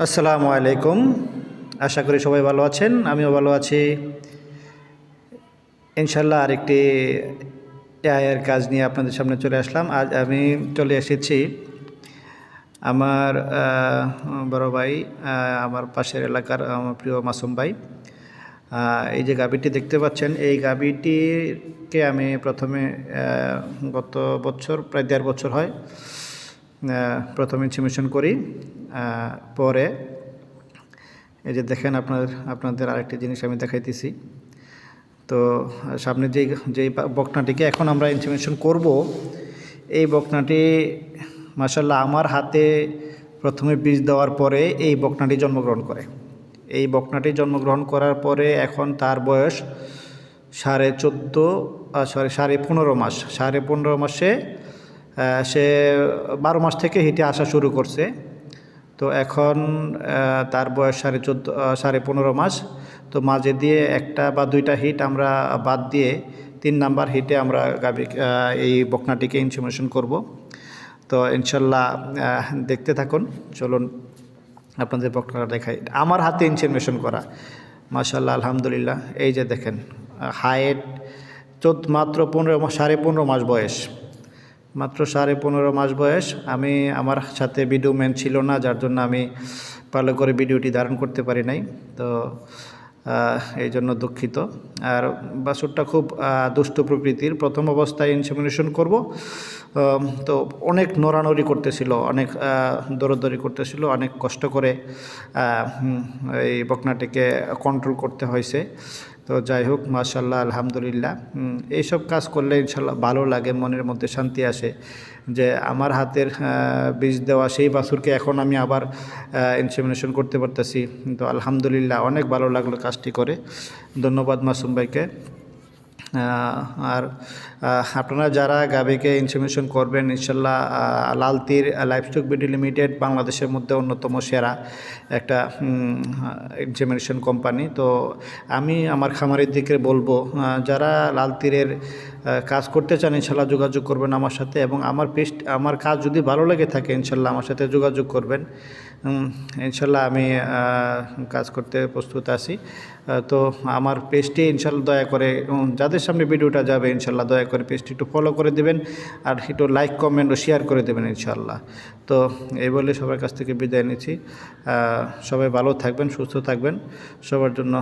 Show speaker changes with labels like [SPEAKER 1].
[SPEAKER 1] আসসালামু আলাইকুম। আশা করি সবাই ভালো আছেন, আমিও ভালো আছি। ইনশাল্লাহ আরেকটি এআইয়ের কাজ নিয়ে আপনাদের সামনে চলে আসলাম। আজ আমি চলে এসেছি আমার বড় ভাই, আমার পাশের এলাকার আমার প্রিয় মাসুম ভাই। এই যে গাভীটি দেখতে পাচ্ছেন, এই গাভীটিকে আমি প্রথমে গত বছর প্রায় 1.5 বছর হয় প্রথমে ইনসেমিনেশন করি। পরে এই যে দেখেন আপনাদের আরেকটি জিনিস আমি দেখাইতেছি। তো সামনে যেই বকনাটিকে এখন আমরা ইনসেমিনেশন করব, এই বকনাটি মাশাআল্লাহ আমার হাতে প্রথমে বীজ দেওয়ার পরে এই বকনাটি জন্মগ্রহণ করে। এই বকনাটি জন্মগ্রহণ করার পরে এখন তার বয়স 15.5 মাস। 15.5 মাসে সে 12 মাস থেকে হেঁটে আসা শুরু করছে। তো এখন তার বয়স 15.5 মাস। তো মাঝে দিয়ে একটা বা দুইটা হিট আমরা বাদ দিয়ে 3 নাম্বার হিটে আমরা এই বকনাটিকে ইনসেমিনেশন করব। তো ইনশাল্লাহ দেখতে থাকুন। চলুন আপনাদের বকনাটা দেখাই। আমার হাতে ইনসেমিনেশন করা, মাশাআল্লাহ আলহামদুলিল্লাহ। এই যে দেখেন হাইট মাত্র 15.5 মাস বয়স, মাত্র 15.5 মাস বয়স। আমার সাথে ভিডিও ম্যান ছিল না, যার জন্য আমি ভালো করে ভিডিওটি ধারণ করতে পারি নাই। তো এই জন্য দুঃখিত। আর বাছুরটা খুব দুষ্ট প্রকৃতির। প্রথম অবস্থায় ইনসেমিনেশন করব, তো অনেক নড়ানড়ি করতেছিল, অনেক দৌড়াদৌড়ি করতেছিল, অনেক কষ্ট করে এই বকনাটিকে কন্ট্রোল করতে হয়েছে। তো যাই হোক, মাশাআল্লাহ আলহামদুলিল্লাহ। এইসব কাজ করলে ইনশাল্লাহ ভালো লাগে, মনের মধ্যে শান্তি আসে যে আমার হাতের বীজ দেওয়া সেই বাছুরকে এখন আমি আবার ইনসেমিনেশন করতে পারতেছি। তো আলহামদুলিল্লাহ অনেক ভালো লাগলো কাজটি করে। ধন্যবাদ মাসুম ভাইকে। আর আপনারা যারা গাভীকে ইনসেমিনেশন করবেন, ইনশাল্লাহ লালতির লাইভস্টক বিডি লিমিটেড বাংলাদেশের মধ্যে অন্যতম সেরা একটা ইনসেমিনেশন কোম্পানি। তো আমি আমার খামারের দিকে বলবো, যারা লালতিরের কাজ করতে চান ইনশাল্লাহ যোগাযোগ করবেন আমার সাথে, এবং আমার কাজ যদি ভালো লেগে থাকে ইনশাল্লাহ আমার সাথে যোগাযোগ করবেন। ইনশাল্লাহ আমি কাজ করতে প্রস্তুত আছি। তো আমার পেজটি ইনশাল্লাহ দয়া করে, যাদের সামনে ভিডিওটা যাবে ইনশাল্লাহ দয়া করে পেজটি একটু ফলো করে দেবেন, আর একটু লাইক কমেন্ট ও শেয়ার করে দেবেন ইনশাল্লাহ। তো এই বলে সবার কাছ থেকে বিদায় নিচ্ছি। সবাই ভালো থাকবেন, সুস্থ থাকবেন, সবার জন্য